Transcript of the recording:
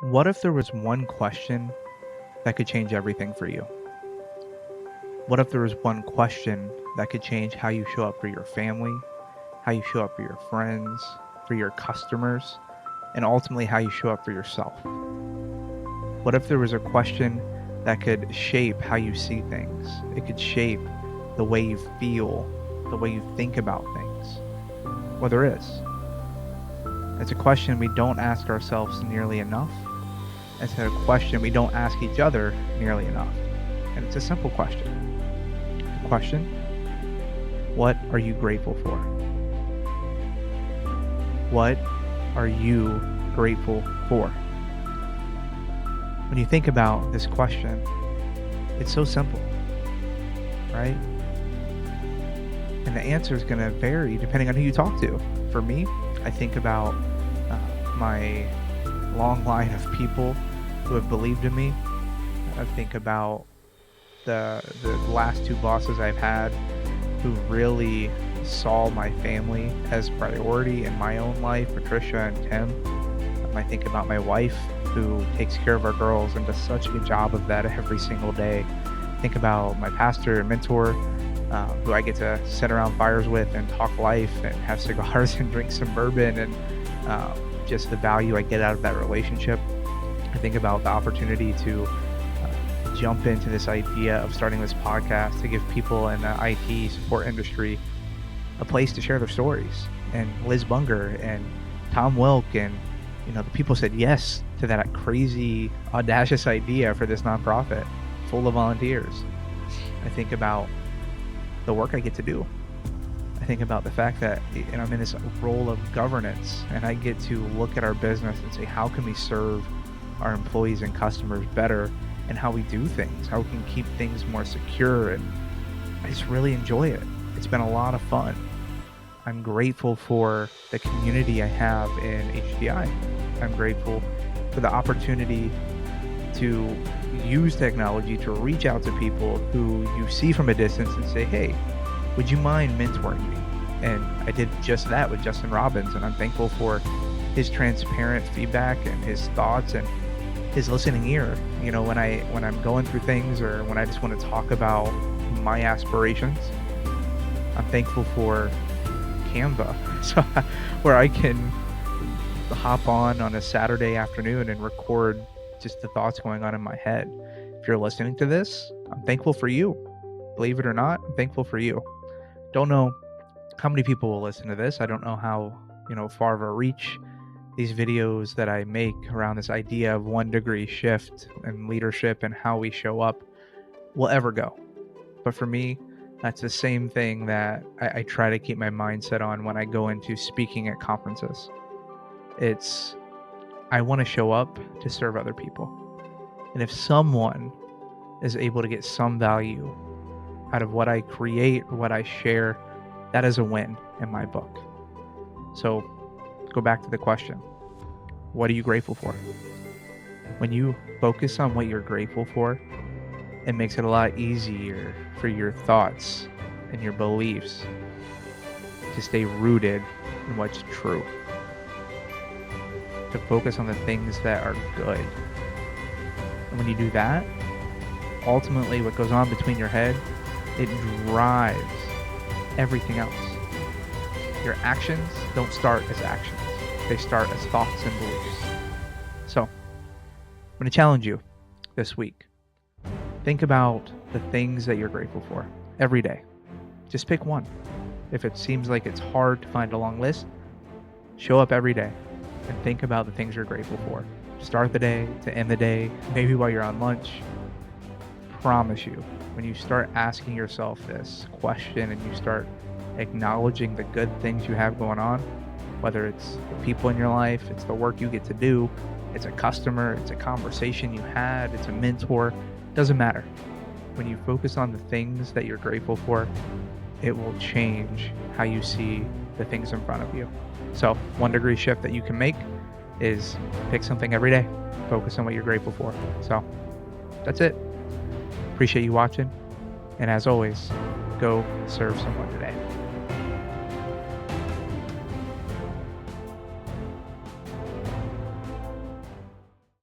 What if there was one question that could change everything for you? What if there was one question that could change how you show up for your family, how you show up for your friends, for your customers, and ultimately how you show up for yourself? What if there was a question that could shape how you see things? It could shape the way you feel, the way you think about things. Well, there is. It's a question we don't ask ourselves nearly enough. It's a question we don't ask each other nearly enough. And it's a simple question. The question: what are you grateful for? What are you grateful for? When you think about this question, it's so simple, right? And the answer is going to vary depending on who you talk to. For me, I think about my long line of people who have believed in me. I think about the last two bosses I've had who really saw my family as priority in my own life, Patricia and Tim. I think about my wife who takes care of our girls and does such a good job of that every single day. Think about my pastor and mentor, who I get to sit around fires with and talk life and have cigars and drink some bourbon, and just the value I get out of that relationship. I think about the opportunity to jump into this idea of starting this podcast to give people in the IT support industry a place to share their stories. And Liz Bunger and Tom Wilk and the people said yes to that crazy, audacious idea for this nonprofit full of volunteers. I think about the work I get to do. I think about the fact that I'm in this role of governance, and I get to look at our business and say, how can we serve our employees and customers better, and how we do things, how we can keep things more secure. And I just really enjoy it. It's been a lot of fun. I'm grateful for the community I have in HDI. I'm grateful for the opportunity to use technology to reach out to people who you see from a distance and say, hey, would you mind mentoring me? And I did just that with Justin Robbins, and I'm thankful for his transparent feedback and his thoughts and his listening ear. When I'm going through things or when I just want to talk about my aspirations, I'm thankful for Canva, so where I can hop on a Saturday afternoon and record just the thoughts going on in my head. If you're listening to this, I'm thankful for you. Believe it or not, I'm thankful for you. Don't know how many people will listen to this. I don't know how far of a reach these videos that I make around this idea of 1 degree shift and leadership and how we show up will ever go. But for me, that's the same thing that I try to keep my mindset on when I go into speaking at conferences. I want to show up to serve other people. And if someone is able to get some value out of what I create or what I share, that is a win in my book. So go back to the question. What are you grateful for? When you focus on what you're grateful for, it makes it a lot easier for your thoughts and your beliefs to stay rooted in what's true. To focus on the things that are good. And when you do that, ultimately what goes on between your head, it drives everything else. Your actions don't start as actions. They start as thoughts and beliefs. So, I'm going to challenge you this week. Think about the things that you're grateful for every day. Just pick one. If it seems like it's hard to find a long list, show up every day and think about the things you're grateful for. Start the day to end the day, maybe while you're on lunch. Promise you, when you start asking yourself this question and you start acknowledging the good things you have going on, whether it's the people in your life, it's the work you get to do, it's a customer, it's a conversation you had, it's a mentor, doesn't matter. When you focus on the things that you're grateful for, it will change how you see the things in front of you. So 1 degree shift that you can make is pick something every day. Focus on what you're grateful for. So that's it. Appreciate you watching. And as always, go serve someone today.